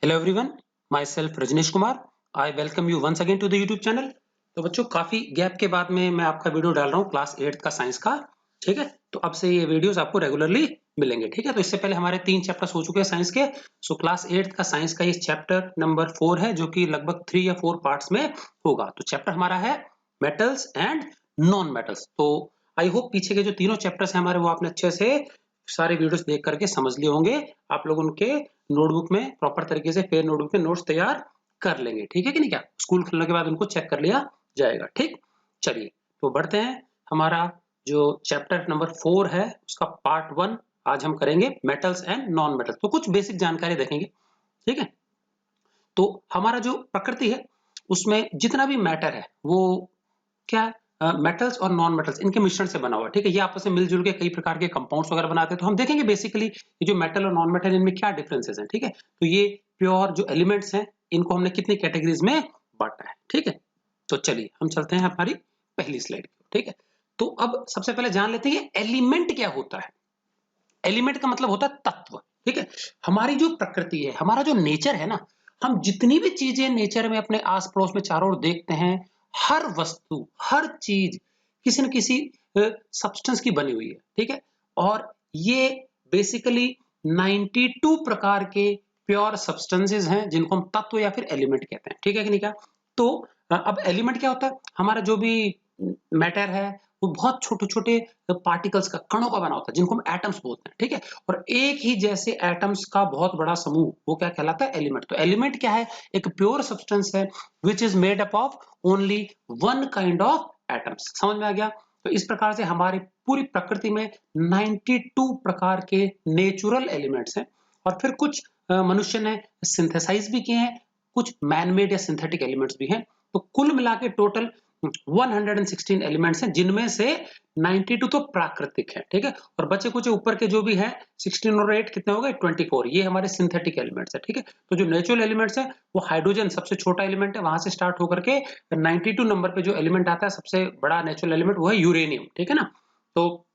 Hello everyone, myself Rajneesh Kumar. I welcome you once again to the YouTube channel. तो बच्चों, काफी gap के बाद में मैं आपका वीडियो डाल रहा हूँ क्लास 8 का साइंस का। ठीक है, तो अब से ये वीडियोस आपको रेगुलरली मिलेंगे। ठीक है, तो इससे पहले हमारे 3 चैप्टर्स हो चुके हैं साइंस के। सो क्लास 8 का साइंस का ये चैप्टर नंबर 4 है, जो कि लगभग 3 या 4 पार्ट्स में होगा। तो चैप्टर हमारा है मेटल्स एंड नॉन मेटल्स। तो आई होप पीछे के जो तीनों चैप्टर्स हैं हमारे, वो आपने अच्छे से सारे वीडियोस देख करके समझ लिए होंगे। आप लोग उनके नोटबुक में प्रॉपर तरीके से पेन नोटबुक में नोट्स तैयार कर लेंगे। ठीक है कि नहीं? क्या स्कूल खुलने के बाद उनको चेक कर लिया जाएगा। ठीक, चलिए तो बढ़ते हैं। हमारा जो चैप्टर नंबर 4 है उसका पार्ट 1 आज हम करेंगे, मेटल्स एंड नॉन मेटल्स। तो कुछ बेसिक जानकारी देखेंगे। ठीक है, तो हमारा जो प्रकृति है उसमें जितना भी मैटर है वो क्या मेटल्स और नॉन मेटल्स इनके मिश्रण से बना हुआ है। ठीक है, ये आपस में मिलजुल के कई प्रकार के कंपाउंड्स वगैरह बनाते हैं। तो हम देखेंगे बेसिकली ये जो मेटल और नॉन मेटल इनमें क्या डिफरेंसेस हैं। ठीक है, तो ये प्योर जो एलिमेंट्स हैं इनको हमने कितनी कैटेगरीज में बांटा है। ठीक है, तो चलिए हम चलते हैं हमारी पहली स्लाइड की। ठीक है, तो अब सबसे पहले जान लेते हैं एलिमेंट क्या होता है। एलिमेंट का मतलब होता है तत्व। ठीक है, हमारी जो प्रकृति है, हमारा जो नेचर है ना, हम जितनी भी चीजें नेचर में अपने आस पड़ोस में चारों ओर देखते हैं, हर वस्तु हर चीज किसी न किसी सब्सटेंस की बनी हुई है। ठीक है, और ये बेसिकली 92 प्रकार के प्योर सब्सटेंसेस हैं जिनको हम तत्व या फिर एलिमेंट कहते हैं। ठीक है कि नहीं? क्या तो अब एलिमेंट क्या होता है? हमारा जो भी मैटर है वो बहुत छोटे छोटे पार्टिकल्स का, कणों का बना होता है, जिनको हम एटम्स बोलते हैं। ठीक है, और एक ही जैसे एटम्स का बहुत बड़ा समूह, वो क्या कहलाता है? एलिमेंट। तो एलिमेंट क्या है? एक प्योर सब्सटेंस है which is made up of only one kind of atoms. समझ में आ गया? तो इस प्रकार से हमारी पूरी प्रकृति में 92 प्रकार के नेचुरल एलिमेंट्स हैं, और फिर कुछ मनुष्य ने सिंथेसाइज भी किए हैं, कुछ मैन मेड या सिंथेटिक एलिमेंट्स भी हैं। तो कुल मिला के टोटल 116 एलिमेंट्स हैं, जिनमें से 92 तो प्राकृतिक है। ठीक है, और बचे कुछ ऊपर के जो भी है 16 और 8 कितने हो गए? 24। ये हमारे सिंथेटिक एलिमेंट्स है। ठीक है, तो जो नेचुरल एलिमेंट्स है वो हाइड्रोजन सबसे छोटा एलिमेंट है, वहां से स्टार्ट होकर के 92 नंबर पे जो एलिमेंट आता है सबसे बड़ा नेचुरल एलिमेंट वो है यूरेनियम। ठीक है ना? तो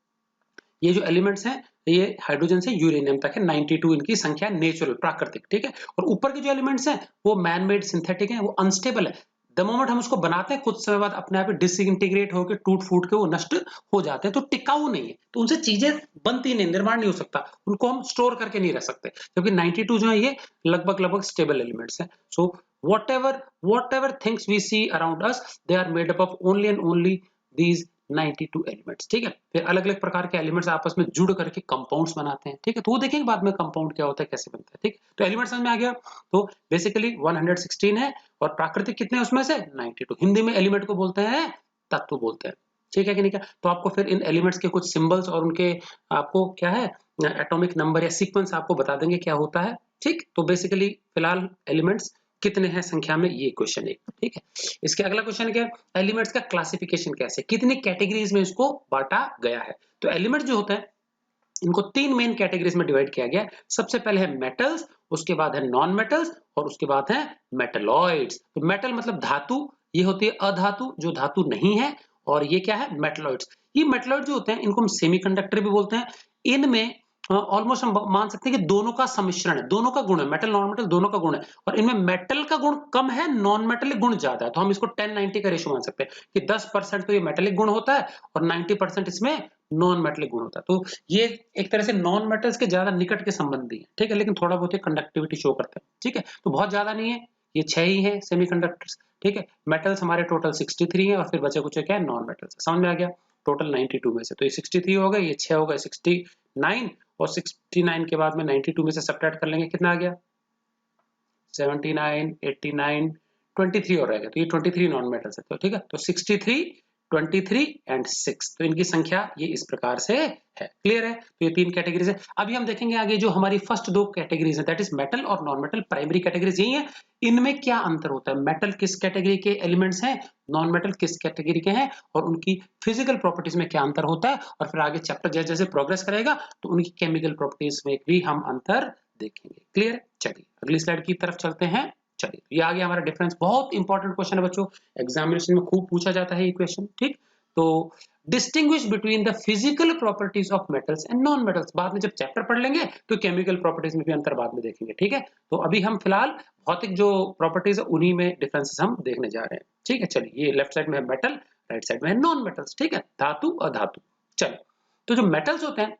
ये जो एलिमेंट्स हैं ये हाइड्रोजन से यूरेनियम तक है, 92 इनकी संख्या नेचुरल प्राकृतिक। ठीक है, और ऊपर के जो एलिमेंट्स हैं वो मैन मेड सिंथेटिक हैं, वो अनस्टेबल है। द मोमेंट हम उसको बनाते हैं कुछ समय बाद अपने आप डिसइंटीग्रेट होकर टूट फूट के वो नष्ट हो जाते हैं, तो टिकाऊ नहीं है, तो उनसे चीजें बनती नहीं, निर्माण नहीं हो सकता, उनको हम स्टोर करके नहीं रह सकते, क्योंकि 92 जो है ये लगभग लगभग स्टेबल एलिमेंट्स हैं। सो whatever things we see around us, they are made up of only and only these 92 elements. ठीक है, फिर अलग अलग प्रकार के एलिमेंट्स आपस में जुड़ करके कंपाउंड्स बनाते हैं। ठीक है, तो वो देखेंगे बाद में कंपाउंड क्या होता है, कैसे बनता है। ठीक, तो एलिमेंट्स समझ में आ गया। तो बेसिकली 116 है, और प्राकृतिक कितने हैं उसमें से? 92। हिंदी में एलिमेंट को बोलते हैं तत्व बोलते हैं। ठीक है कि नहीं? क्या तो आपको फिर इन एलिमेंट्स के कुछ सिंबल्स और उनके आपको क्या है एटॉमिक नंबर या सीक्वेंस आपको बता देंगे क्या होता है। ठीक, तो बेसिकली फिलहाल एलिमेंट्स कितने हैं संख्या में, ये क्वेश्चन है। ठीक है, इसके अगला क्वेश्चन क्या है? एलिमेंट्स का क्लासिफिकेशन कैसे, कितनी कैटेगरीज में इसको बांटा गया है। तो एलिमेंट जो होता है इनको 3 मेन कैटेगरीज में डिवाइड किया गया है। सबसे पहले है मेटल्स, उसके बाद है नॉन मेटल्स, और उसके बाद है मेटलॉइड्स। तो मेटल मतलब धातु, ये होती है अधातु जो धातु नहीं है, और ये क्या है? मेटलॉइड्स। ये मेटलॉइड जो होते हैं इनको हम सेमीकंडक्टर भी बोलते हैं। इनमें ऑलमोस्ट हम मान सकते हैं कि दोनों का सम्मिश्रण है, दोनों का गुण है, मेटल नॉन मेटल दोनों का गुण है, और इनमें मेटल का गुण कम है, नॉन मेटलिक गुण ज्यादा है। तो हम इसको 10-90 का रेशियो मान सकते हैं कि 10% तो ये मेटेलिक गुण होता है और 90% इसमें नॉन मेटलिक गुण होता है। तो ये एक तरह से नॉन मेटल्स के ज्यादा निकट के संबंधी है। ठीक है, लेकिन थोड़ा बहुत कंडक्टिविटी शो करता है। ठीक है, तो बहुत ज्यादा नहीं है, ये 6 ही है सेमीकंडक्टर्स। ठीक है, मेटल्स हमारे टोटल 63 है, और फिर बचे कुछ क्या है? Non metals. समझ में आ गया? टोटल 92 में से तो ये 63 हो गए, ये 6 हो गए 69, और 69 के बाद में 92 में से सब्ट्रैक्ट कर लेंगे, कितना आ गया? 79, 89, 23 और रहेगा, तो ये 23 नॉन मेटल्स है। तो ठीक है, तो 63, 23 एंड 6, तो इनकी संख्या ये इस प्रकार से है। क्लियर है? तो ये 3 कैटेगरीज है। अभी हम देखेंगे आगे जो हमारी फर्स्ट 2 कैटेगरीज है, दैट इज मेटल और नॉन मेटल, प्राइमरी कैटेगरीज यही है। इनमें क्या अंतर होता है? मेटल किस कैटेगरी के एलिमेंट्स हैं, नॉन मेटल किस कैटेगरी के हैं, और उनकी फिजिकल प्रॉपर्टीज में क्या अंतर होता है, और फिर आगे चैप्टर जैसे जैसे प्रोग्रेस करेगा तो उनकी केमिकल प्रॉपर्टीज में भी हम अंतर देखेंगे। क्लियर? चलिए अगली स्लाइड की तरफ चलते हैं। चलिए, ये आ गया हमारा डिफरेंस। बहुत इंपॉर्टेंट क्वेश्चन है बच्चों, एग्जामिनेशन में खूब पूछा जाता है ये क्वेश्चन। ठीक, तो distinguish between the physical properties of metals and non metals. बाद में जब चैप्टर पढ़ लेंगे तो केमिकल प्रॉपर्टीज में भी अंतर बाद में देखेंगे, ठीक है। तो अभी हम फिलहाल भौतिक जो प्रॉपर्टीज है उन्हीं में डिफरेंसेस हम देखने जा रहे हैं, ठीक है। चलिए, ये लेफ्ट साइड में है मेटल, राइट साइड में है नॉन मेटल्स, ठीक है, धातु अधातु। चलो, तो जो मेटल्स होते हैं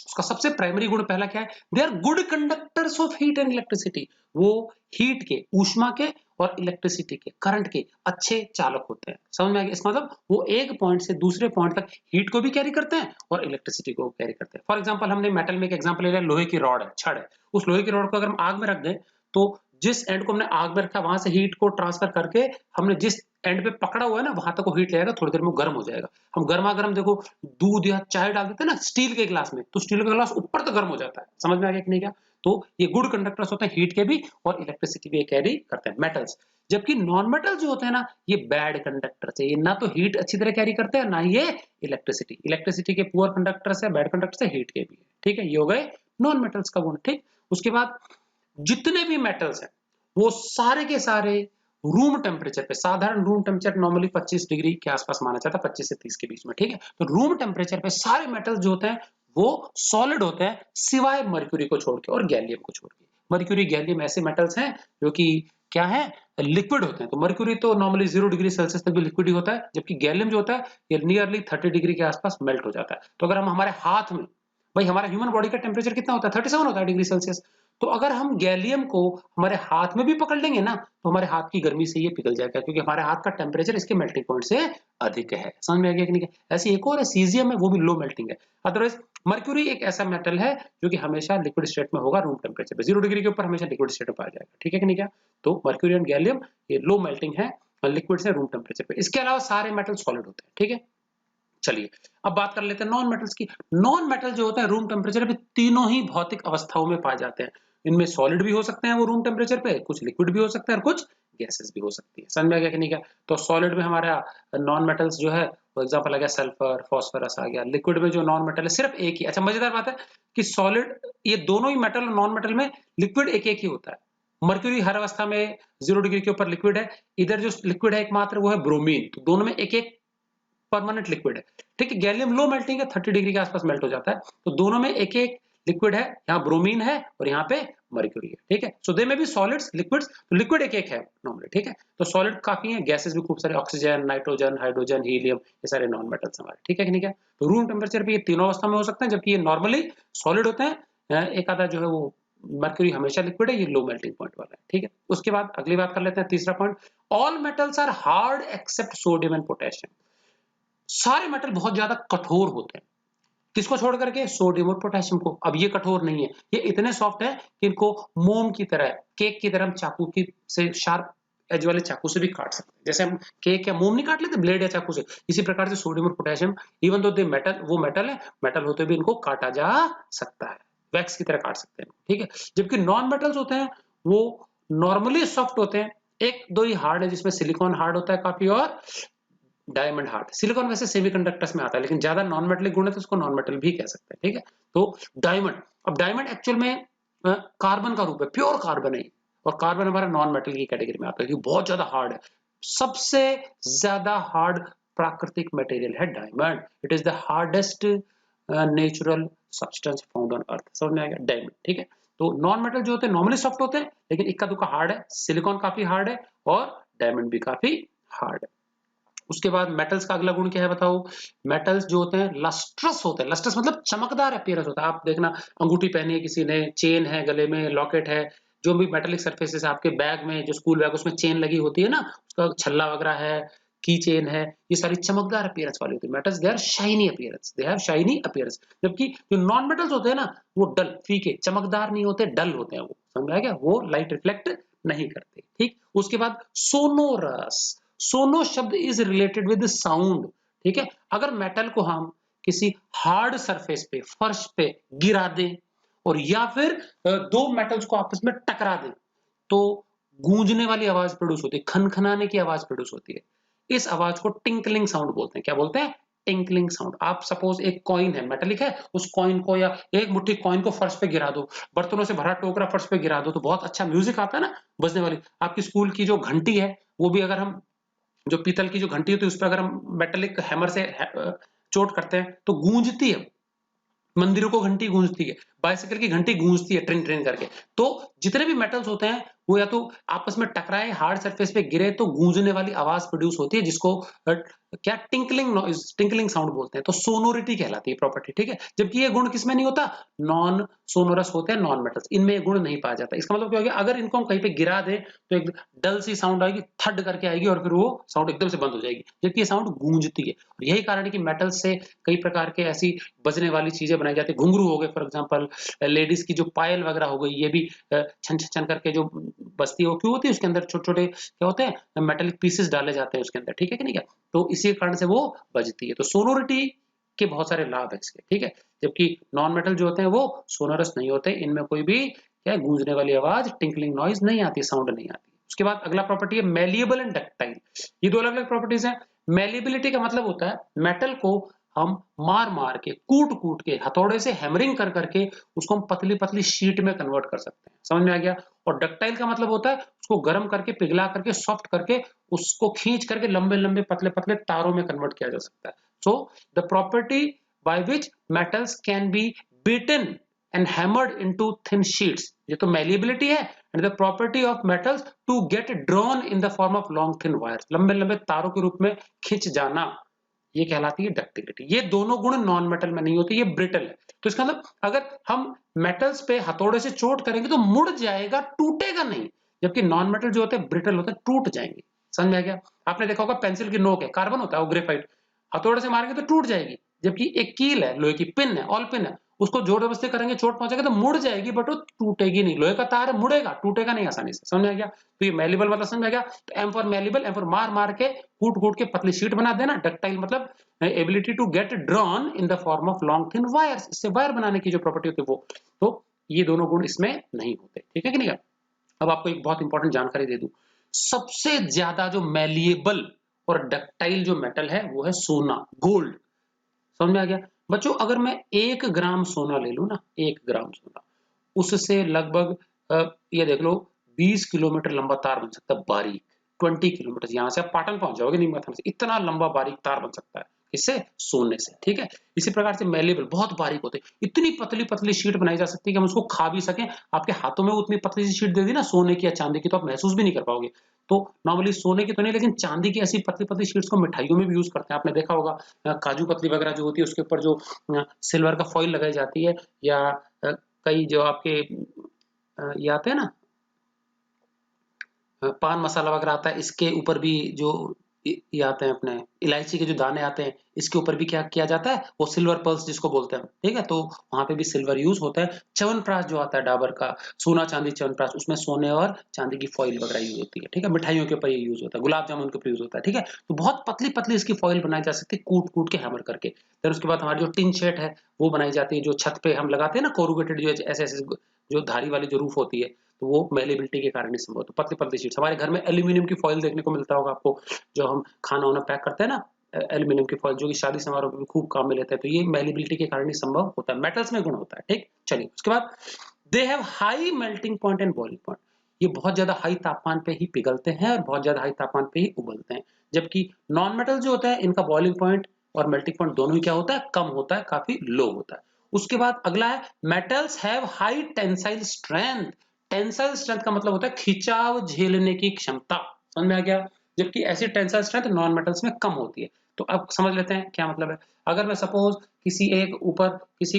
उसका सबसे प्राइमरी गुण पहला क्या है, they are good conductors of heat and electricity. वो हीट के, ऊष्मा के और इलेक्ट्रिसिटी के, करंट के अच्छे चालक होते हैं। समझ में आ गया? इसका मतलब वो एक पॉइंट से दूसरे पॉइंट तक हीट को भी कैरी करते हैं और इलेक्ट्रिसिटी को कैरी करते हैं। फॉर एग्जांपल, हमने मेटल में एक एग्जांपल ले लिया, लोहे की रॉड है, छड़ है। उस लोहे की रॉड को अगर हम आग में रख दें तो जिस एंड को हमने आग में रखा वहां से हीट को ट्रांसफर करके हमने जिस एंड पे पकड़ा हुआ है ना वहां तक वो हीट लेगा, थोड़ी देर में वो गर्म हो जाएगा। हम गर्मा गर्म देखो दूध या चाय डाल देते हैं ना स्टील के गिलास में, तो स्टील का गिलास ऊपर तक गर्म हो जाता है। समझ में आ गया कि नहीं? क्या तो ये गुड कंडक्टर्स होते हैं, हीट के भी और इलेक्ट्रिसिटी भी कैरी करते हैं मेटल्स। जबकि नॉन मेटल जो होते हैं ना, ये बैड कंडक्टर्स है, ये ना तो हीट अच्छी तरह कैरी करते हैं ना ही ये इलेक्ट्रिसिटी। इलेक्ट्रिसिटी के पुअर कंडक्टर्स है, बैड कंडक्टर्स है, हीट के भी है, ठीक है। ये हो गए नॉन मेटल्स का गुण, ठीक। उसके बाद जितने भी मेटल्स हैं वो सारे के सारे रूम टेम्परेचर पे, साधारण रूम टेम्परेचर नॉर्मली 25 डिग्री के आसपास माना जाता है, 25 से 30 के बीच में, ठीक है। तो रूम टेम्परेचर पे सारे मेटल्स जो होते हैं वो सॉलिड होते हैं, सिवाय मर्क्यूरी को छोड़ के और गैलियम को छोड़ के। मर्क्यूरी गैलियम ऐसे मेटल्स हैं जो कि क्या है, लिक्विड होते हैं। तो मर्क्यूरी तो नॉर्मली 0 डिग्री सेल्सियस तक भी लिक्विड ही होता है, जबकि गैलियम जो होता है ये नियरली 30 डिग्री के आसपास मेल्ट हो जाता है। तो अगर हम हमारे हाथ में, भाई हमारा ह्यूमन बॉडी का टेम्परेचर कितना होता है, 37 होता है डिग्री सेल्सियस। तो अगर हम गैलियम को हमारे हाथ में भी पकड़ लेंगे ना तो हमारे हाथ की गर्मी से ये पिघल जाएगा, क्योंकि हमारे हाथ का टेम्परेचर इसके मेल्टिंग पॉइंट से अधिक है। समझ में आ गया कि नहीं? ऐसी एक और है सीजियम है, वो भी लो मेल्टिंग है। अदरवाइज मर्क्यूरी एक ऐसा मेटल है जो कि हमेशा लिक्विड स्टेट में होगा, रूम टेम्परेचर पे 0 डिग्री के ऊपर हमेशा लिक्विड स्टेट में पाया जाएगा, ठीक है कि नहीं? क्या तो मर्क्यूरी एंड गैलियम ये लो मेल्टिंग है लिक्विड से रूम टेम्परेचर पे। इसके अलावा सारे मेटल सॉलिड होते हैं, ठीक है। चलिए, अब बात कर लेते हैं नॉन मेटल्स की। नॉन मेटल जो होता है रूम टेम्परेचर पे तीनों ही भौतिक अवस्थाओं में पाए जाते हैं। इनमें सॉलिड भी हो सकते हैं वो रूम टेम्परेचर पे, कुछ लिक्विड भी हो सकते हैं और कुछ गैसेस भी हो सकती है। समझ में आ गया कि नहीं? क्या तो सॉलिड में हमारा नॉन मेटल्स जो है फॉर एग्जांपल आ गया सल्फर, फास्फोरस आ गया। लिक्विड में जो नॉन मेटल है सिर्फ एक ही। अच्छा, मजेदार बात है कि सॉलिड, ये दोनों ही मेटल और नॉन मेटल में लिक्विड एक एक ही होता है। मर्क्यूरी हर अवस्था में 0 डिग्री के ऊपर लिक्विड है, इधर जो लिक्विड है एकमात्र वो है ब्रोमीन। तो दोनों में एक एक परमानेंट लिक्विड है, ठीक है। गैलियम लो मेल्टिंग है, 30 डिग्री के आसपास मेल्ट हो जाता है। तो दोनों में एक एक लिक्विड है, यहाँ ब्रोमीन है और यहाँ पे मर्क्यूरी है, ठीक है। सो दे में भी सॉलिड्स लिक्विड्स, तो लिक्विड एक एक है नॉर्मली, ठीक है। तो सॉलिड काफी है, गैसेस भी खूब सारे, ऑक्सीजन, नाइट्रोजन, हाइड्रोजन, हीलियम, ये सारे नॉन मेटल्स हमारे, ठीक है कि नहीं? क्या तो रूम टेम्परेचर पे ये तीनों अवस्था में हो सकते हैं, जबकि ये नॉर्मली सॉलिड होते हैं। एक आधा जो है वो मर्क्यूरी हमेशा लिक्विड है, ये लो मेल्टिंग पॉइंट वाला है, ठीक है। उसके बाद अगली बात कर लेते हैं, तीसरा point, all metals are hard except sodium and potassium. सारे मेटल बहुत ज्यादा कठोर होते हैं, किसको छोड़ करके? सोडियम और पोटेशियम को। अब ये कठोर नहीं है, ये इतने सॉफ्ट है कि इनको मोम की तरह, केक की तरह हम चाकू की से, शार्प एज वाले चाकू से भी काट सकते हैं। जैसे हम केक या मोम नहीं काट लेते ब्लेड या चाकू से, इसी प्रकार से सोडियम और पोटेशियम, इवन दो दे मेटल, वो मेटल है, मेटल होते भी इनको काटा जा सकता है, वैक्स की तरह काट सकते हैं, ठीक है। जबकि नॉन मेटल्स होते हैं वो नॉर्मली सॉफ्ट होते हैं, एक दो ही हार्ड है जिसमें सिलिकॉन हार्ड होता है काफी, और डायमंड हार्ड। सिलिकॉन वैसे सेमीकंडक्टर्स में आता है, लेकिन ज्यादा नॉन मेटलिक गुण है तो उसको नॉन मेटल भी कह सकते हैं, ठीक है। तो डायमंड, अब डायमंड एक्चुअल में कार्बन का रूप है, प्योर कार्बन है, और कार्बन हमारा नॉन मेटल की कैटेगरी में आता है क्योंकि बहुत ज्यादा हार्ड है। सबसे ज्यादा हार्ड प्राकृतिक मटेरियल है diamond. It is the hardest natural substance found on earth. समझ में आ गया? डायमंड, ठीक है। तो नॉन मेटल जो होते हैं नॉर्मली सॉफ्ट होते हैं, लेकिन इक्का दुक्का हार्ड है। सिलिकॉन काफी हार्ड है और डायमंड भी काफी हार्ड है। उसके बाद मेटल्स का अगला गुण क्या है बताओ? मेटल्स जो होते हैं लस्ट्रस होते हैं। लस्ट्रस मतलब चमकदार अपीयरेंस होता है। आप देखना, अंगूठी पहनी है किसी ने, चेन है गले में, लॉकेट है, जो भी मेटेलिक सरफेसेस है आपके बैग में, जो स्कूल बैग उसमें चेन लगी होती है ना, उसका छल्ला वगैरह है, की चेन है, ये सारी चमकदार अपीयरेंस वाली होती है। Metals they are shiny appearance, they have shiny appearance. जबकि जो नॉन मेटल्स होते हैं ना वो डल, फीके, चमकदार नहीं होते, डल होते हैं। वो समझ में आ गया? वो लाइट रिफ्लेक्ट नहीं करते, ठीक। उसके बाद सोनोरस। सोनो शब्द इज रिलेटेड विद साउंड, ठीक है। अगर मेटल को हम किसी हार्ड सरफेस पे, फर्श पे गिरा दें और या फिर दो मेटल्स को आपस में टकरा दें तो गूंजने वाली आवाज प्रोड्यूस होती है, खनखनाने की आवाज प्रोड्यूस होती है। इस आवाज को टिंकलिंग साउंड बोलते हैं। क्या बोलते हैं? Tinkling sound. आप सपोज एक कॉइन है, मेटेलिक है, उस कॉइन को या एक मुट्ठी कॉइन को फर्श पे गिरा दो, बर्तनों से भरा टोकरा फर्श पे गिरा दो तो बहुत अच्छा म्यूजिक आता है ना, बजने वाली। आपकी स्कूल की जो घंटी है वो भी अगर हम, जो पीतल की जो घंटी होती है उस पर अगर हम मेटेलिक हैमर से चोट करते हैं तो गूंजती है, मंदिरों को घंटी गूंजती है, बाइसिकल की घंटी गूंजती है ट्रिन ट्रिन करके। तो जितने भी मेटल्स होते हैं वो या तो आपस में टकराए, हार्ड सरफेस पे गिरे तो गूंजने वाली आवाज प्रोड्यूस होती है, जिसको क्या टिंकलिंग नॉइज, टिंकलिंग साउंड बोलते हैं। तो सोनोरिटी कहलाती है प्रॉपर्टी, ठीक है। जबकि ये गुण किसमें नहीं होता, नॉन सोनोरस होते हैं नॉन मेटल्स, इनमें ये गुण नहीं पाया जाता। इसका मतलब क्या हो गया, अगर इनको हम कहीं पे गिरा दें तो एक डल सी साउंड आएगी, थड करके आएगी और फिर वो साउंड एकदम से बंद हो जाएगी, जबकि ये साउंड गूंजती है। और यही कारण है कि मेटल्स से कई प्रकार के ऐसी बजने वाली चीजें बनाई जाती है। घुंघरू हो गए फॉर एग्जांपल, लेडीज की जो पायल वगैरह हो गई, ये भी छन छन छन करके जो बजती है, वो क्यों होती है, उसके अंदर छोटे छोटे क्या होते हैं, मेटेलिक पीसेस डाले जाते हैं उसके अंदर, ठीक है कि नहीं क्या। तो इसी कारण से वो बजती है। तो सोनोरिटी के बहुत सारे लाभ है इसके, ठीक है। जबकि नॉन मेटल जो होते हैं वो सोनोरस नहीं होते, इनमें कोई भी क्या गूंजने वाली आवाज, टिंकलिंग नॉइज नहीं आती, साउंड नहीं आती। उसके बाद अगला प्रॉपर्टी है मेलिएबल एंड डक्टाइल। ये दो अलग अलग प्रॉपर्टीज हैं। मेलिएबिलिटी का मतलब होता है मेटल को हम मार मार के, कूट कूट के, हथौड़े से हैमरिंग कर करके उसको हम पतली पतली शीट में कन्वर्ट कर सकते हैं, समझ में आ गया। और डक्टाइल का मतलब होता है उसको गर्म करके, पिघला करके, सॉफ्ट करके, उसको खींच करके लंबे लंबे पतले पतले तारों में कन्वर्ट किया जा सकता है। So the property by which metals can be beaten and hammered into thin sheets, ये तो मेलिएबिलिटी है। And the property of metals to get drawn in the form of long thin wires, लंबे लंबे तारों के रूप में खिंच जाना, ये कहलाती है डक्टिलिटी। ये दोनों गुण नॉन मेटल में नहीं होते, ये ब्रिटल है। तो इसका मतलब अगर हम मेटल्स पे हथौड़े से चोट करेंगे तो मुड़ जाएगा, टूटेगा नहीं। जबकि नॉन मेटल जो होते हैं ब्रिटल होते हैं, टूट जाएंगे। समझ में आ गया। आपने देखा होगा पेंसिल की नोक है, कार्बन होता है वो, ग्रेफाइट, हथौड़े से मारेंगे तो टूट जाएगी। जबकि एक कील है, लोहे की पिन है, ऑल पिन है, उसको जोर जबरदस्ती करेंगे, चोट पहुंचेगा तो मुड़ जाएगी, बट वो टूटेगी नहीं। लोहे का तार है, मुड़ेगा, टूटेगा नहीं आसानी से। समझ में आ गया। तो ये मेलिबल मतलब समझ में आ गया। तो एम फॉर मेलिबल, एम फॉर मार मार के, कूट कूट के पतली शीट बना देना। डक्टाइल मतलब ability to get drawn in the form of long thin wires, इससे वायर बनाने की जो प्रॉपर्टी होती है वो। तो ये दोनों गुण इसमें नहीं होते, ठीक है कि नहीं। अब आपको एक बहुत इंपॉर्टेंट जानकारी दे दूं, सबसे ज्यादा जो मेलिएबल और डक्टाइल जो मेटल है वो है सोना, गोल्ड। समझ में आ गया बच्चों। अगर मैं 1 ग्राम सोना ले लूं ना, 1 ग्राम सोना, उससे लगभग ये देख लो 20 किलोमीटर लंबा तार बन सकता है, बारीक। 20 किलोमीटर, यहां से आप पाटन पहुंच जाओगे नीम थाने से, इतना लंबा बारीक तार बन सकता है, इससे, सोने से, ठीक है। इसी प्रकार से मेलेबल बहुत बारीक होते हैं, इतनी पतली पतली शीट बनाई जा सकती है कि हम उसको खा भी सकें। आपके हाथों में उतनी पतली सी शीट दे दी ना सोने की या चांदी की, तो आप महसूस भी नहीं कर पाओगे। तो नॉर्मली सोने की तो नहीं, लेकिन चांदी की ऐसी पतली पतली शीट्स को मिठाइयों में भी यूज करते हैं। आपने देखा होगा काजू कतली वगैरह जो होती है उसके ऊपर जो सिल्वर का फॉइल लगाई जाती है, या कई जो आपके ये आते हैं ना, पान मसाला वगैरह आता है, इसके ऊपर भी जो ये आते हैं अपने इलायची के जो दाने आते हैं, इसके ऊपर भी क्या किया जाता है, वो सिल्वर पर्ल्स जिसको बोलते हैं, ठीक है। तो वहां पे भी सिल्वर यूज होता है। च्यवनप्राश जो आता है डाबर का, सोना चांदी च्यवनप्राश, उसमें सोने और चांदी की फॉइल वगैरह यूज होती है, ठीक है। मिठाइयों के ऊपर ये यूज होता है, गुलाब जामुन के ऊपर यूज होता है, ठीक है। तो बहुत पतली पतली इसकी फॉइल बनाई जा सकती है, कूट कूट के हैमर करके। फिर उसके बाद हमारी जो टिन शेड है वो बनाई जाती है, जो छत पे हम लगाते हैं ना, कोरुगेटेड, जो ऐसे ऐसे जो धारी वाली जो रूफ होती है, तो वो मेलेबिलिटी के कारण ही संभव है। तो पतली पतली शीट्स, हमारे घर में एल्यूमिनियम की फॉइल देखने को मिलता होगा आपको, जो हम खाना वाना पैक करते हैं ना, एल्यूमिनियम की फॉइल, जो कि शादी समारोह में खूब काम में लेते हैं। तो ये मेलेबिलिटी के कारण ही संभव होता है, मेटल्स में गुण होता है, ठीक। चलिए उसके बाद, they have high melting point and boiling point. ये बहुत ज्यादा हाई तापमान पे ही पिघलते हैं और बहुत ज्यादा हाई तापमान पे ही उबलते हैं। जबकि नॉन मेटल जो होता है, इनका बॉइलिंग पॉइंट और मेल्टिंग पॉइंट दोनों ही क्या होता है, कम होता है, काफी लो होता है। उसके बाद अगला है, metals have high tensile strength. Tensile strength का मतलब होता है खिंचाव झेलने की क्षमता, समझ में आ गया। जबकि ऐसी टेंसाइल स्ट्रेंथ नॉन मेटल्स में कम होती है। तो अब समझ लेते हैं क्या मतलब है। अगर मैं सपोज किसी एक ऊपर किसी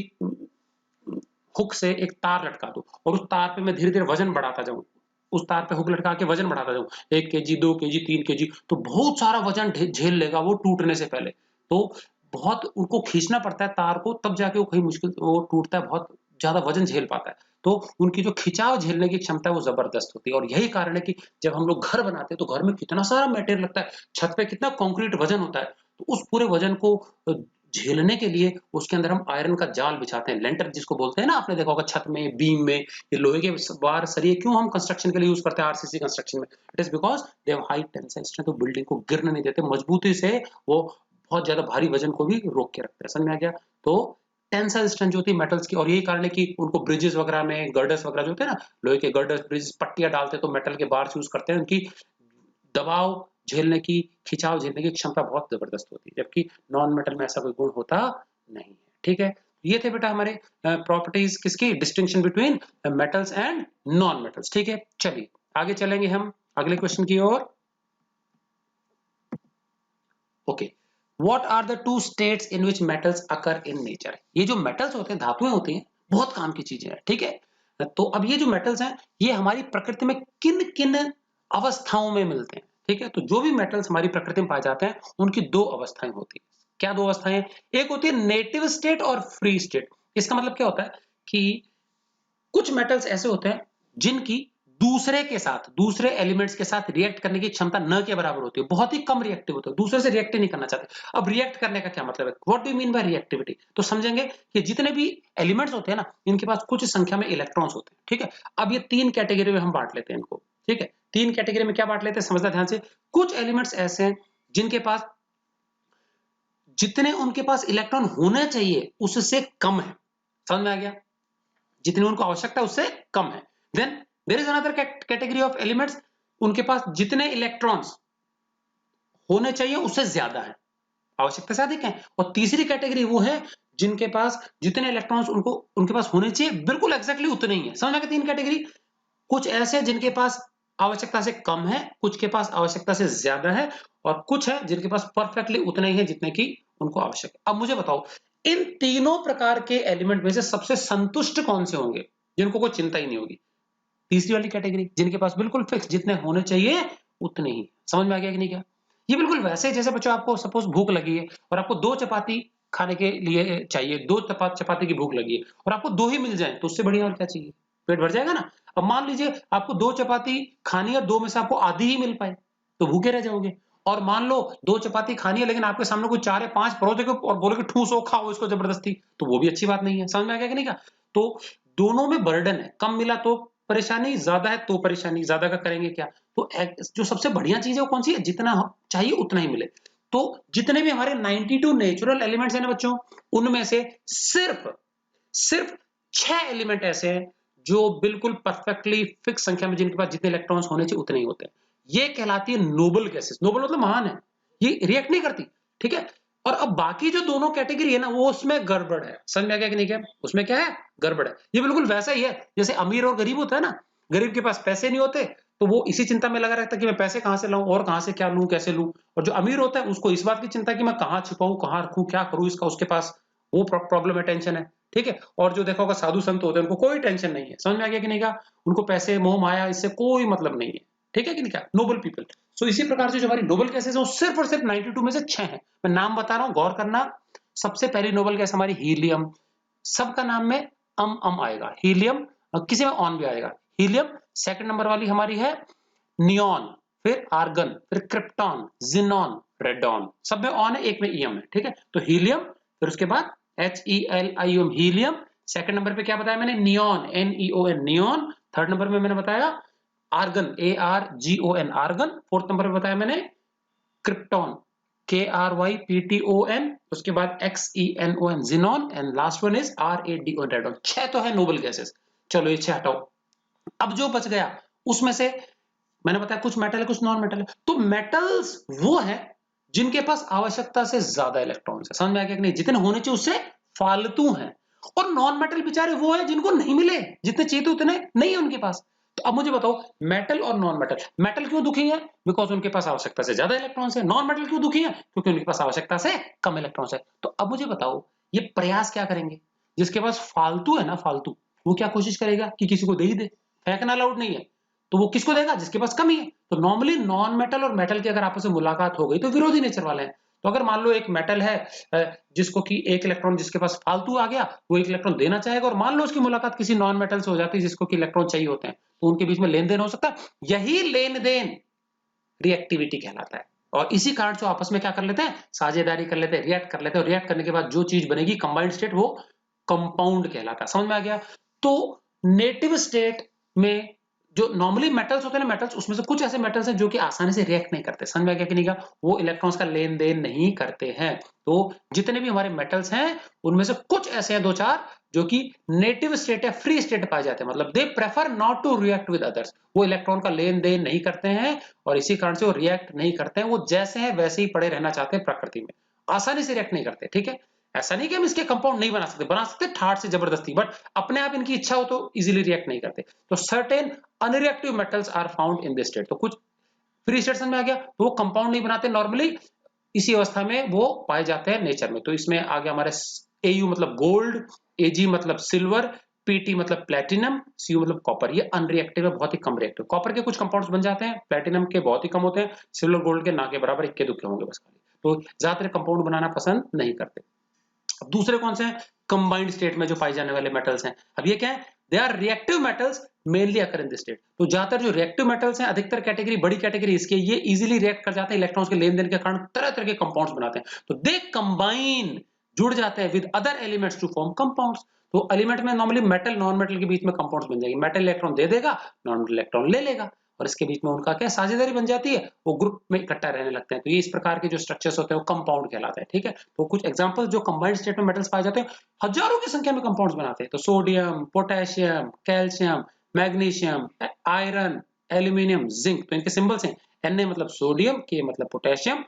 हुक से एक तार लटका दूं और उस तार पे मैं धीरे धीरे वजन बढ़ाता जाऊं, उस तार पे हुक लटका के वजन बढ़ाता जाऊं, 1 kg, 2 kg, 3 kg, तो बहुत सारा वजन झेल लेगा वो टूटने से पहले। तो बहुत उनको खींचना पड़ता है तार को, तब जाके वो कहीं मुश्किल वो टूटता है, बहुत ज्यादा वजन झेल पाता है। तो उनकी जो खिंचाव झेलने की क्षमता है वो जबरदस्त होती है। और यही कारण है कि जब हम लोग घर बनाते हैं तो घर में कितना सारा मटेरियल लगता है, छत पे कितना कंक्रीट वजन होता है, तो उस पूरे वजन को झेलने के लिए उसके अंदर हम आयरन का जाल बिछाते हैं, लेंटर जिसको बोलते हैं ना। आपने देखा होगा छत में, बीम में, ये लोहे के बार सरिये क्यों हम कंस्ट्रक्शन के लिए यूज करते हैं, आरसीसी कंस्ट्रक्शन में, it is because they have high tensile strength. तो बिल्डिंग को गिरने नहीं देते, मजबूती से वो बहुत ज्यादा भारी वजन को भी रोक के रखते हैं। समझ में आ गया। तो टेंसाइल स्ट्रेंथ जो होती है मेटल्स की, और यही कारण है कि उनको ब्रिजेस वगैरह में, गर्डर्स वगैरह जो होते हैं ना, लोहे के गर्डर्स, ब्रिजेस, पट्टियां डालते हैं तो मेटल के बार यूज करते हैं, उनकी दबाव झेलने की, खिंचाव झेलने की क्षमता बहुत जबरदस्त होती है, जबकि नॉन मेटल में ऐसा कोई गुण होता नहीं है। ठीक है, ये थे बेटा हमारे प्रॉपर्टीज किसकी, distinction between metals and non metals. ठीक है, चलिए आगे चलेंगे हम अगले क्वेश्चन की ओर। Okay, what are the two states in which metals occur in nature. ये जो मेटल्स होते हैं, धातुएं होती हैं, बहुत काम की चीजें हैं। ठीक है, तो अब ये जो मेटल्स हैं, ये हमारी प्रकृति में किन किन अवस्थाओं में मिलते हैं। ठीक है, तो जो भी मेटल्स हमारी प्रकृति में पाए जाते हैं, उनकी दो अवस्थाएं होती हैं। क्या दो अवस्थाएं? एक होती है नेटिव स्टेट और फ्री स्टेट। इसका मतलब क्या होता है कि कुछ मेटल्स ऐसे होते हैं जिनकी दूसरे के साथ, दूसरे एलिमेंट्स के साथ रिएक्ट करने की क्षमता न के बराबर होती है, बहुत ही कम रिएक्टिव होते हैं, दूसरे से रिएक्ट ही नहीं करना चाहते। अब रिएक्ट करने का क्या मतलब है, what do you mean by reactivity? तो समझेंगे कि जितने भी एलिमेंट्स होते हैं ना, इनके पास कुछ संख्या में इलेक्ट्रॉन्स होते हैं। ठीक है, अब ये तीन कैटेगरी में हम बांट लेते हैं इनको। ठीक है, तीन कैटेगरी में क्या बांट लेते हैं, समझना ध्यान से। कुछ एलिमेंट्स ऐसे हैं जिनके पास जितने उनके पास इलेक्ट्रॉन होने चाहिए उससे कम है। समझ में आ गया? जितनी उनको आवश्यकता है उससे कम है। Then there is another category of elements, उनके पास जितने इलेक्ट्रॉन्स होने चाहिए उससे ज्यादा है, आवश्यकता से अधिक है। और तीसरी कैटेगरी वो है जिनके पास जितने इलेक्ट्रॉन्स उनको उनके पास होने चाहिए बिल्कुल एग्जैक्टली उतने ही है। समझ में आ गया? तीन कैटेगरी। कुछ ऐसे जिनके पास आवश्यकता से कम है, कुछ के पास आवश्यकता से ज्यादा है, और कुछ है जिनके पास परफेक्टली उतने ही है जितने की उनको आवश्यक है। अब मुझे बताओ, इन तीनों प्रकार के एलिमेंट में से सबसे संतुष्ट कौन से होंगे, जिनको कोई चिंता ही नहीं होगी? तीसरी वाली कैटेगरी, जिनके पास बिल्कुल फिक्स जितने होने चाहिए उतने ही। समझ में आ गया कि नहीं? क्या ये बिल्कुल वैसे जैसे बच्चों आपको सपोज भूख लगी है और आपको दो चपाती खाने के लिए चाहिए, दो चपाती की भूख लगी है और आपको दो ही मिल जाए तो उससे बढ़िया और क्या चाहिए? पेट भर जाएगा ना। अब मान लीजिए आपको दो चपाती खानी है और दो में से आपको आधी ही मिल पाए तो भूखे रह जाओगे। और मान लो दो चपाती खानी है लेकिन आपके सामने कोई चार या पांच परोस देगा और बोलोगे ठूसो खाओ इसको जबरदस्ती, तो वो भी अच्छी बात नहीं है। समझ में आ गया कि नहीं? क्या तो दोनों में बर्डन है, कम मिला तो परेशानी, ज्यादा है तो परेशानी, ज्यादा का करेंगे क्या? तो जो सबसे बढ़िया चीज है वो कौन सी है, जितना चाहिए उतना ही मिले। तो जितने भी हमारे 92 नेचुरल एलिमेंट्स हैं ना बच्चों, उनमें से सिर्फ सिर्फ 6 एलिमेंट ऐसे हैं जो बिल्कुल परफेक्टली फिक्स संख्या में जिनके पास जितने इलेक्ट्रॉन्स होने चाहिए उतने ही होते हैं। ये कहलाती है नोबल गैसेस। नोबल मतलब महान है, ये रिएक्ट नहीं करती। ठीक है, और अब बाकी जो दोनों कैटेगरी है ना, वो उसमें गड़बड़ है। समझ में आ गया कि नहीं? क्या उसमें क्या है, गड़बड़ है। ये बिल्कुल वैसा ही है जैसे अमीर और गरीब होता है ना। गरीब के पास पैसे नहीं होते तो वो इसी चिंता में लगा रहता है कि मैं पैसे कहां से लाऊं और कहां से क्या लूं, कैसे लूं। और जो अमीर होता है उसको इस बात की चिंता कि मैं कहां छिपाऊं, कहां रखूं, क्या करूं इसका, उसके पास वो प्रॉब्लम है, टेंशन है। ठीक है, और जो देखा होगा साधु संत होते हैं उनको कोई टेंशन नहीं है। समझ में आ गया कि नहीं? का उनको पैसे मोह माया इससे कोई मतलब नहीं है। ठीक है कि नहीं? क्या नोबल पीपल। सो इसी प्रकार से जो हमारी नोबल गैसेज है वो सिर्फ और सिर्फ 92 में से 6 हैं। मैं नाम बता रहा हूं, गौर करना। सबसे पहली नोबल गैस हमारी हीलियम, सबका नाम में अम आएगा, हीलियम। किसी में ऑन भी आएगा, हीलियम। सेकंड नंबर वाली हमारी है नियॉन, फिर आर्गन, फिर क्रिप्टॉन, जिनॉन, रेडॉन। सब में ऑन है, एक में ईएम है। ठीक है, तो हीलियम, फिर उसके बाद HELIUM हीलियम। सेकंड नंबर पे क्या बताया मैंने, neon, NEON neon. Third number में मैंने बताया argon, ARGON argon. Fourth number पे बताया मैंने क्रिप्टॉन, KRYPTON। उसके बाद XENON xenon, and last one is RADON radon. 6 तो है नोबल गैसेस। चलो ये 6 हटाओ। अब जो बच गया उसमें से मैंने बताया कुछ मेटल है कुछ नॉन मेटल है। तो मेटल्स वो है जिनके पास आवश्यकता से ज्यादा इलेक्ट्रॉन्स है। समझ में आ गया कि नहीं? जितने होने चाहिए उससे फालतू हैं। और नॉन मेटल बेचारे वो है जिनको नहीं मिले, जितने चाहिए थे उतने नहीं है उनके पास। तो अब मुझे बताओ, मेटल और नॉन मेटल, मेटल क्यों दुखी है? बिकॉज उनके पास आवश्यकता से ज्यादा इलेक्ट्रॉन्स है। नॉन मेटल क्यों दुखी है? क्योंकि उनके पास आवश्यकता से कम इलेक्ट्रॉन्स है। तो अब मुझे बताओ, ये प्रयास क्या करेंगे? जिसके पास फालतू है ना, फालतू, वो क्या कोशिश करेगा कि किसी को दे ही दे। फेंकना अलाउड नहीं है, तो वो किसको देगा? जिसके पास कमी है। तो नॉर्मली नॉन मेटल और मेटल की अगर आपस में मुलाकात हो गई तो विरोधी नेचर वाले हैं। तो अगर मान लो एक मेटल है जिसको कि एक इलेक्ट्रॉन जिसके पास फालतू आ गया, वो एक इलेक्ट्रॉन देना चाहेगा, और मान लो उसकी मुलाकात किसी नॉन मेटल से हो जाती है जिसको कि इलेक्ट्रॉन चाहिए होते हैं, तो उनके बीच में लेन देन हो सकता है। यही लेन देन रिएक्टिविटी कहलाता है। और इसी कारण जो आपस में क्या कर लेते हैं, साझेदारी कर लेते हैं, रिएक्ट कर लेते हैं। और रिएक्ट करने के बाद जो चीज बनेगी कंबाइंड स्टेट, वो कंपाउंड कहलाता है। समझ में आ गया? तो नेटिव स्टेट में जो नॉर्मली मेटल्स होते हैं ना, मेटल्स, उसमें से कुछ ऐसे मेटल्स हैं जो कि आसानी से रिएक्ट नहीं करते। समझ में आ गया कि नहीं? का वो इलेक्ट्रॉन्स का लेन देन नहीं करते हैं। तो जितने भी हमारे मेटल्स हैं उनमें से कुछ ऐसे हैं दो चार जो कि नेटिव स्टेट या फ्री स्टेट पाए जाते हैं, मतलब they prefer not to react with others, वो इलेक्ट्रॉन का लेन देन नहीं करते हैं और इसी कारण से वो रिएक्ट नहीं करते हैं, वो जैसे हैं वैसे ही पड़े रहना चाहते हैं प्रकृति में, आसानी से रिएक्ट नहीं करते। ठीक है, ऐसा नहीं कि हम इसके कंपाउंड नहीं बना सकते ठाट से जबरदस्ती, बट अपने आप इनकी इच्छा हो तो इजीली रिएक्ट नहीं करते। तो certain unreactive metals are found in this state, तो कुछ फ्री स्टेट में आ गया तो वो कंपाउंड नहीं बनाते नॉर्मली, इसी अवस्था में वो पाए जाते हैं नेचर में। तो इसमें आ गया हमारे Au मतलब गोल्ड, Ag मतलब सिल्वर, Pt मतलब प्लेटिनम, Cu मतलब कॉपर। ये अनरिएक्टिव है, बहुत ही कम रिएक्टिव। कॉपर के कुछ कंपाउंड्स बन जाते हैं, प्लेटिनम के बहुत ही कम होते हैं, सिल्वर गोल्ड के ना के बराबर, इक्के दुक्के होंगे बस खाली, तो ज्यादातर कंपाउंड बनाना पसंद नहीं करते। अब दूसरे कौन से हैं, कंबाइंड स्टेट में जो पाए जाने वाले मेटल्स हैं। अब ये क्या है, they are reactive metals mainly occur in this state. तो ज्यादातर जो रिएक्टिव मेटल्स हैं, अधिकतर कैटेगरी, बड़ी कैटेगरी इसके, ये इजीली रिएक्ट कर जाते हैं इलेक्ट्रॉन्स के लेन देन के कारण, तरह तरह के कंपाउंड्स बनाते हैं। तो दे कंबाइन, जुड़ जाते हैं with other elements to form compounds. तो एलिमेंट में नॉर्मली मेटल नॉन मेटल के बीच में कंपाउंड्स बन जाएंगे, मेटल इलेक्ट्रॉन दे देगा, नॉन इलेक्ट्रॉन ले लेगा, और इसके बीच में उनका क्या साझेदारी बन जाती है, वो ग्रुप में इकट्ठा रहने लगते हैं। तो ये इस प्रकार के जो स्ट्रक्चर्स होते हैं वो कंपाउंड कहलाते हैं। ठीक है, तो कुछ एग्जांपल्स जो कंबाइंड स्टेट में मेटल्स पाए जाते हैं, हजारों की संख्या में कंपाउंड्स बनाते हैं। तो sodium, potassium, calcium, magnesium, iron, aluminium, zinc. तो इनके सिंबल्स हैं, Na मतलब सोडियम, K मतलब पोटेशियम,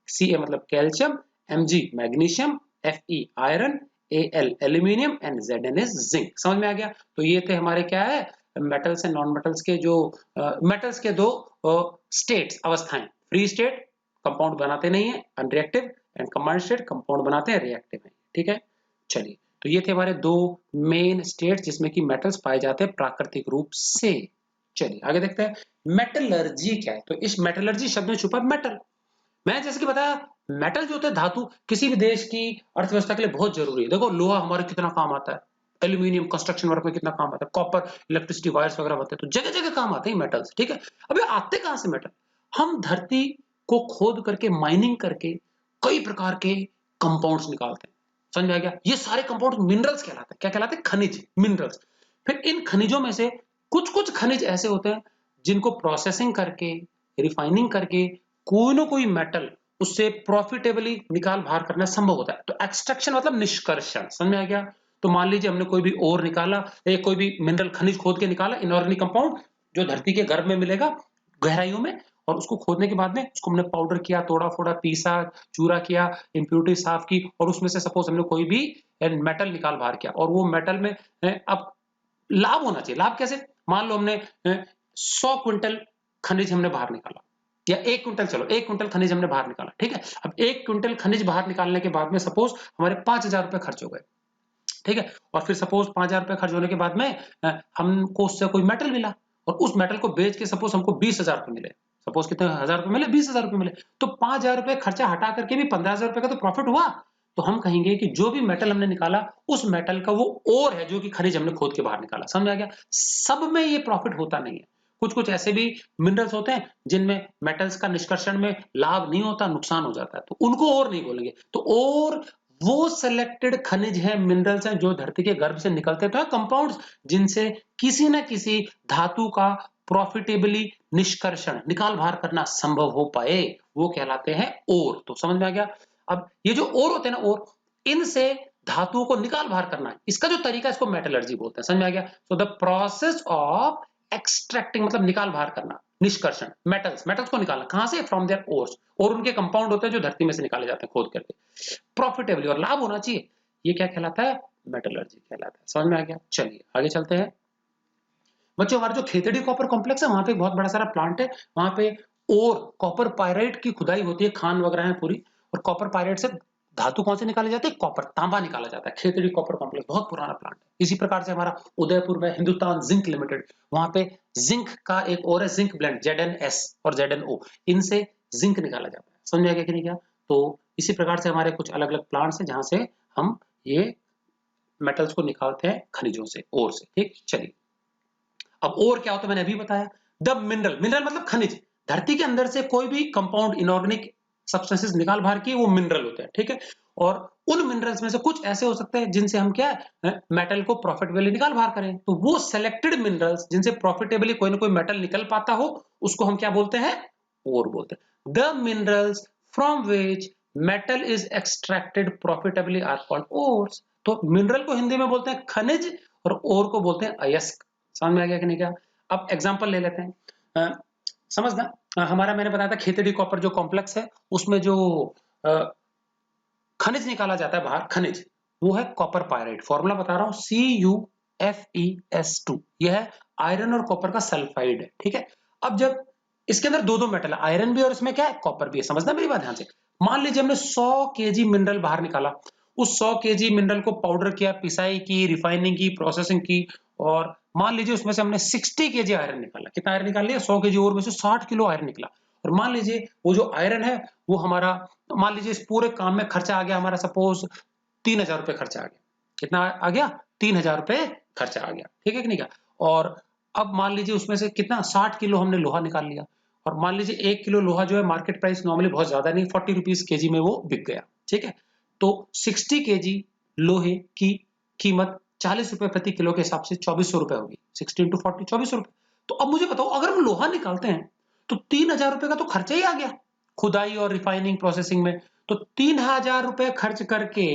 Ca मतलब calcium, Mg magnesium, Fe iron, Al aluminium and Zn is zinc. समझ में आ गया। तो ये थे हमारे क्या है, मेटल्स एंड नॉन मेटल्स के जो मेटल्स के दो स्टेट्स, अवस्थाएं। फ्री स्टेट कंपाउंड बनाते नहीं है, unreactive, and combined state compound बनाते हैं, रिएक्टिव है। ठीक है, चलिए, तो ये थे हमारे दो मेन स्टेट्स जिसमें कि मेटल्स पाए जाते हैं प्राकृतिक रूप से। चलिए आगे देखते हैं मेटलर्जी क्या है। तो इस मेटलर्जी शब्द में छुपा मेटल। मैं जैसे कि बताया, मेटल जो होता है, धातु, किसी भी देश की अर्थव्यवस्था के लिए बहुत जरूरी है। देखो लोहा हमारे कितना काम आता है, एल्यूमिनियम कंस्ट्रक्शन वर्क में कितना काम आता है, कॉपर इलेक्ट्रिसिटी वायर्स वगैरह होते हैं, तो जगह जगह काम आते हैं मेटल्स। ठीक है, अब ये आते कहां से मेटल, हम धरती को खोद करके, माइनिंग करके कई प्रकार के कंपाउंड्स निकालते हैं। समझ में आ गया, ये सारे कंपाउंड मिनरल्स कहलाते हैं। क्या कहलाते हैं, खनिज, मिनरल्स। फिर इन खनिजों में से कुछ कुछ खनिज ऐसे होते हैं जिनको प्रोसेसिंग करके, रिफाइनिंग करके कोई ना कोई मेटल उससे प्रॉफिटेबली निकाल बाहर करना संभव होता है। तो एक्सट्रैक्शन मतलब निष्कर्षण। समझ में आ गया। तो मान लीजिए हमने कोई भी ओर निकाला, या कोई भी मिनरल खनिज खोद के निकाला, इनऑर्गेनिक कंपाउंड जो धरती के गर्भ में मिलेगा, गहराइयों में, और उसको खोदने के बाद में उसको हमने पाउडर किया, तोड़ा फोड़ा, पीसा, चूरा किया, इम्प्योरिटी साफ की, और उसमें से सपोज हमने कोई भी मेटल निकाल बाहर किया, और वो मेटल में अब लाभ होना चाहिए। लाभ कैसे, मान लो हमने 100 क्विंटल खनिज हमने बाहर निकाला, या 1 क्विंटल, चलो 1 क्विंटल खनिज हमने बाहर निकाला। ठीक है, अब 1 क्विंटल खनिज बाहर निकालने के बाद में सपोज हमारे 5,000 रुपए खर्च हो गए। ठीक है, और फिर सपोज 5,000 रुपए खर्च होने के बाद में हमको उससे कोई मेटल मिला, और उस मेटल को बेच के सपोज हमको 20,000 रुपए मिले। सपोज कितने हजार रुपए मिले, 20,000 रुपए मिले। तो 5,000 रुपए खर्चा हटा करके भी 15,000 रुपए का तो प्रॉफिट हुआ। तो हम कहेंगे कि जो भी मेटल हमने निकाला, उस मेटल का वो ओर है जो कि खनिज हमने खोद के बाहर निकाला। समझ आ गया। सब में ये प्रॉफिट होता नहीं है, कुछ कुछ ऐसे भी मिनरल्स होते हैं जिनमें मेटल्स का निष्कर्षण में लाभ नहीं होता, नुकसान हो जाता है, तो उनको और नहीं बोलेंगे। तो और वो सिलेक्टेड खनिज हैं, मिनरल्स हैं जो धरती के गर्भ से निकलते हैं, कंपाउंड्स जिनसे किसी न किसी धातु का प्रॉफिटेबली निष्कर्षण, निकाल बाहर करना संभव हो पाए, वो कहलाते हैं ओर। तो समझ में आ गया। अब ये जो ओर होते हैं ना, ओर, इनसे धातुओं को निकाल बाहर करना, इसका जो तरीका है इसको मेटलर्जी बोलते हैं। समझ में आ गया। So the process of extracting मतलब निकाल बाहर करना, निष्कर्षण, मेटल्स, मेटल्स को निकालना कहां से, फ्रॉम देयर ओर्स, और उनके कंपाउंड होते हैं जो धरती में से निकाले जाते हैं खोद करके, प्रॉफिटेबली, और लाभ होना चाहिए, ये क्या कहलाता है, मेटलर्जी कहलाता है। समझ में आ गया। चलिए आगे चलते हैं बच्चों। हमारा जो खेतड़ी कॉपर कॉम्प्लेक्स है, वहां पे बहुत बड़ा सारा प्लांट है, वहां पे और कॉपर पायराइट की खुदाई होती है, खान वगैरह है पूरी, और कॉपर पायराइट से धातु कौन से निकाले जाते हैं, कॉपर, तांबा निकाला जाता है। खेतड़ी कॉपर कॉम्प्लेक्स बहुत पुराना प्लांट है। इसी प्रकार से हमारा उदयपुर में हिंदुस्तान जिंक लिमिटेड, वहां पे जिंक का एक और है जिंक ब्लेंड, ZnS और ZnO, इनसे जिंक निकाला जाता है। समझ में आ गया कि नहीं क्या। तो इसी प्रकार से हमारे कुछ अलग अलग प्लांट्स हैं जहां से हम ये मेटल्स को निकालते हैं, खनिजों से, ओर से। ठीक, चलिए अब और क्या होता है मैंने अभी बताया। द मिनरल, मिनरल मतलब खनिज, धरती के अंदर से कोई भी कंपाउंड, इनऑर्गेनिक सब्सटेंसेस निकाल बाहर किए, वो मिनरल होते हैं। ठीक है, और उन मिनरल्स में से कुछ ऐसे हो सकते हैं जिनसे हम क्या है, मेटल को प्रॉफिटेबली निकाल बाहर करें। तो वो सेलेक्टेड मिनरल्स जिनसे प्रॉफिटेबली कोई ना कोई मेटल निकल पाता हो, उसको हम क्या बोलते हैं, ओर बोलते हैं। The minerals from which metal is extracted profitably are called ores. तो मिनरल को हिंदी में बोलते हैं खनिज और ओर को बोलते हैं अयस्क। समझ में आ गया कि नहीं क्या? अब एग्जांपल ले लेते हैं। समझना, हमारा मैंने बताया था खेतड़ी कॉपर जो कॉम्प्लेक्स है उसमें जो खनिज निकाला जाता है बाहर, खनिज वो है कॉपर पायराइड। फॉर्मूला बता रहा हूं CuFeS2। यह है आयरन और कॉपर का सल्फाइड है, ठीक है। अब जब इसके अंदर दो मेटल है, आयरन भी और इसमें क्या है, कॉपर भी है। समझना मेरी बात ध्यान से। मान लीजिए हमने 100 केजी मिनरल बाहर निकाला, उस 100 केजी मिनरल को पाउडर किया, पिसाई की, रिफाइनिंग की, प्रोसेसिंग की, और मान लीजिए उसमें से हमने 60 केजी आयरन निकाला। कितना आयरन निकाल लिया? 100 केजी और में से 60 किलो आयरन निकला। और मान लीजिए वो जो आयरन है वो हमारा, मान लीजिए इस पूरे काम में खर्चा आ गया हमारा, सपोज 3000 रुपए खर्चा आ गया। कितना आ गया? 3000 रुपए खर्चा आ गया, ठीक है कि नहीं क्या? और अब मान लीजिए उसमें से कितना, 60 किलो हमने लोहा निकाल लिया। और मान लीजिए 1 किलो लोहा जो है मार्केट प्राइस नॉर्मली बहुत ज्यादा नहीं, 40 रुपीज केजी में वो बिक गया, ठीक है। तो 60 केजी लोहे की कीमत 40 रुपए प्रति किलो के हिसाब से 2400 रुपए होगी। 60 इंटू 40, 2400 रुपए। तो अब मुझे बताओ, अगर हम लोहा निकालते हैं तो 3000 रुपए का तो खर्चा ही आ गया खुदाई और रिफाइनिंग प्रोसेसिंग में। तो 3000 रुपए खर्च करके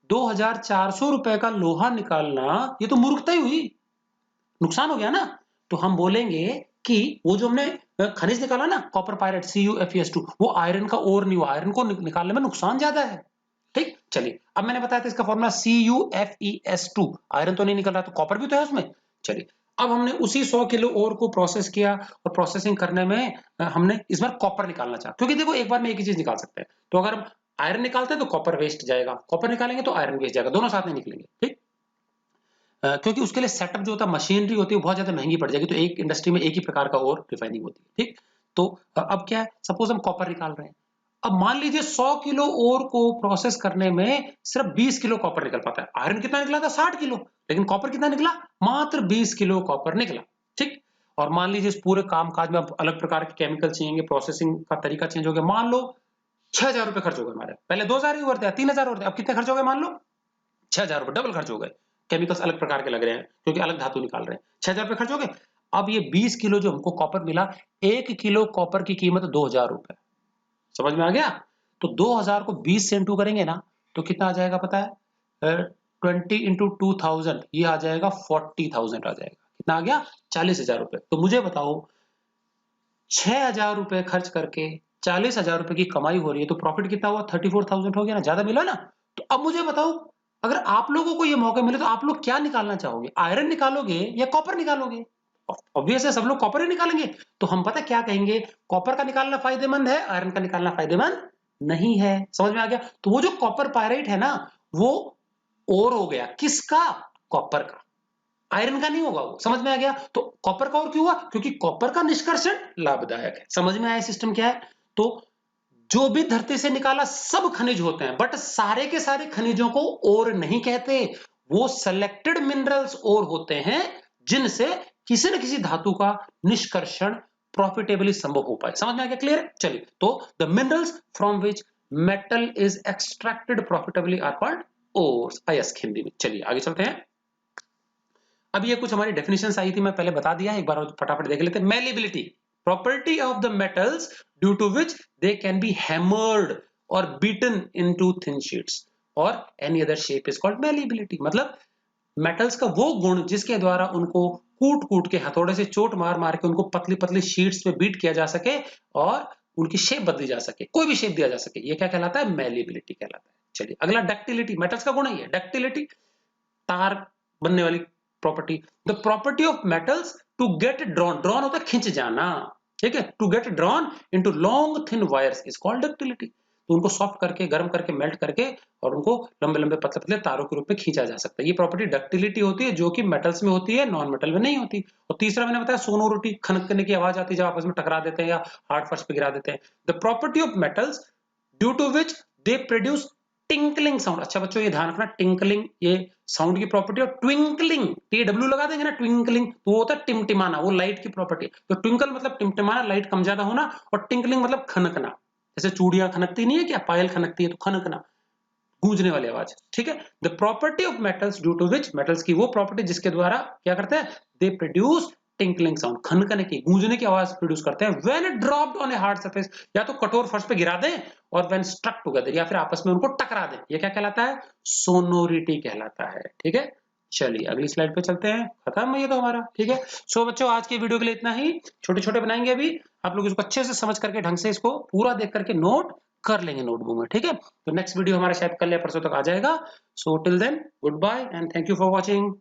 2400 रुपए का लोहा निकालना, ये तो मूर्खता ही हुई, नुकसान हो गया ना। तो हम बोलेंगे कि वो जो हमने खनिज निकाला ना, कॉपर पायरेट CuFeS2, वो आयरन का ओर नहीं हुआ, आयरन को निकालने में नुकसान ज्यादा है। ठीक, चलिए अब मैंने बताया था इसका फॉर्मूला CuFeS2, आयरन तो नहीं निकल रहा, तो कॉपर भी तो है उसमें। चलिए अब हमने उसी 100 किलो ओर को प्रोसेस किया, और प्रोसेसिंग करने में हमने इस बार कॉपर निकालना चाहा, क्योंकि देखो एक बार में एक ही चीज निकाल सकते हैं। तो अगर हम आयरन निकालते हैं तो कॉपर वेस्ट जाएगा, कॉपर निकालेंगे तो आयरन वेस्ट जाएगा, दोनों साथ नहीं निकलेंगे। ठीक, क्योंकि उसके लिए सेटअप जो होता है, मशीनरी होती है, वो बहुत ज्यादा महंगी पड़ जाएगी। तो एक इंडस्ट्री में एक ही प्रकार का और रिफाइनिंग होती है। ठीक, तो अब क्या है, सपोज हम कॉपर निकाल रहे हैं। अब मान लीजिए 100 किलो ओर को प्रोसेस करने में सिर्फ 20 किलो कॉपर निकल पाता है। आयरन कितना निकला था? 60 किलो, लेकिन कॉपर कितना निकला? मात्र 20 किलो कॉपर निकला। ठीक, और मान लीजिए इस पूरे काम काज में अब अलग प्रकार के केमिकल चाहिए, प्रोसेसिंग का तरीका चेंज हो गया। मान लो 6000 रुपए खर्च हो गए हमारे, पहले 2000 ही हुए थे, 3000 हुए थे, अब कितने खर्च हो गए? मान लो 6000 रुपए, डबल खर्च हो गए। केमिकल्स अलग प्रकार के लग रहे हैं क्योंकि अलग धातु निकाल रहे हैं। 6000 रुपए खर्च हो गए। अब ये 20 किलो जो हमको कॉपर मिला, 1 किलो कॉपर की कीमत 2000 रुपए। समझ में आ गया? तो 2000 को 20 से इंटू करेंगे ना, तो कितना आ जाएगा पता है? 20 इंटू 2000, ये आ जाएगा 40,000 आ जाएगा। कितना आ गया? 40,000 रुपए। तो मुझे बताओ, 6000 रुपए खर्च करके 40,000 रुपए की कमाई हो रही है, तो प्रॉफिट कितना हुआ? 34,000 हो गया ना, ज्यादा मिला ना। तो अब मुझे बताओ, अगर आप लोगों को ये मौका मिले तो आप लोग क्या निकालना चाहोगे? आयरन निकालोगे या कॉपर निकालोगे? ऑब्वियस है, सब लोग कॉपर ही निकालेंगे। तो हम पता क्या कहेंगे, कॉपर का निकालना फायदेमंद है, आयरन का निकालना फायदेमंद नहीं है। समझ में आ गया? तो वो जो कॉपर पायराइट है ना, वो और हो गया किसका? कॉपर का, आयरन का नहीं होगा वो। समझ में आ गया? तो कॉपर का और क्यों हुआ? क्योंकि कॉपर का निष्कर्षण लाभदायक है। समझ में आया सिस्टम क्या है? तो जो भी धरती से निकाला सब खनिज होते हैं, बट सारे के सारे खनिजों को ओर नहीं कहते। वो सेलेक्टेड मिनरल्स ओर होते हैं जिनसे किसी न किसी धातु का निष्कर्षण प्रॉफिटेबली संभव हो पाए। समझ में आ गया? क्लियर? चलिए, तो the minerals from which metal is extracted profitably are called ores, अयस्क हिंदी में। चलिए आगे चलते हैं। अब ये कुछ हमारी डेफिनेशंस आई थी, मैं पहले बता दिया, एक बार फटाफट देख लेते हैं। Malleability, property of the metals due to which they can be hammered or beaten into thin sheets or any other shape is called malleability। मतलब मेटल्स का वो गुण जिसके द्वारा उनको कूट कूट के, हथौड़े से चोट मार मार के उनको पतली पतली शीट्स में बीट किया जा सके और उनकी शेप बदली जा सके, कोई भी शेप दिया जा सके, ये क्या कहलाता है? मेलिबिलिटी कहलाता है। चलिए अगला, डक्टिलिटी। मेटल्स का गुण ही है डक्टिलिटी, तार बनने वाली property. The property of metals to get drawn, drawn होता है खिंच जाना, ठीक है, to get drawn into long thin wires is called ductility. तो उनको सॉफ्ट करके, गर्म करके, मेल्ट करके और उनको लंबे लंबे पतले पतले तारों के रूप में खींचा जा सकता है। ये प्रॉपर्टी डक्टिलिटी होती है, जो कि मेटल्स में होती है, नॉन मेटल में नहीं होती। और तीसरा मैंने बताया सोनोरिटी, खनकने की आवाज आती है जब आपस में टकरा देते हैं या हार्ड फर्श पे गिरा देते हैं। The property of metals due to which they produce tinkling sound. अच्छा बच्चों ये ध्यान रखना, टिंकलिंग ये साउंड की प्रॉपर्टी। और ट्विंकलिंग, TW लगा देंगे ना, ट्विंकलिंग, तो वो होता है टिमटिमाना, वो लाइट की प्रॉपर्टी। तो ट्विंकल मतलब टिमटिमाना, लाइट कम ज्यादा होना, और टिंकलिंग मतलब खनकना। जैसे चूड़ियां खनकती नहीं है क्या, पायल खनकती है, तो खनकना, गूंजने वाली आवाज, ठीक है। The property of metals due to which, metals की वो प्रॉपर्टी जिसके द्वारा क्या करते हैं, दे प्रोड्यूस टिंकलिंग साउंड, खनकने की, गूंजने की आवाज प्रोड्यूस करते हैं when it dropped on a hard surface, या तो कठोर फर्श पे गिरा दें और व्हेन स्ट्रक टुगेदर, या फिर आपस में उनको टकरा दें। ये क्या कहलाता है? सोनोरिटी कहलाता है। ठीक है, चलिए अगली स्लाइड पे चलते हैं। खत्म ये तो हमारा। ठीक है, सो बच्चों आज के वीडियो के लिए इतना ही। छोटे छोटे बनाएंगे अभी, आप लोग इसको अच्छे से समझ करके ढंग से इसको पूरा देख करके नोट कर लेंगे नोटबुक में। ठीक है, तो नेक्स्ट वीडियो हमारा शायद कल या परसों तक आ जाएगा। So till then goodbye and thank you for watching.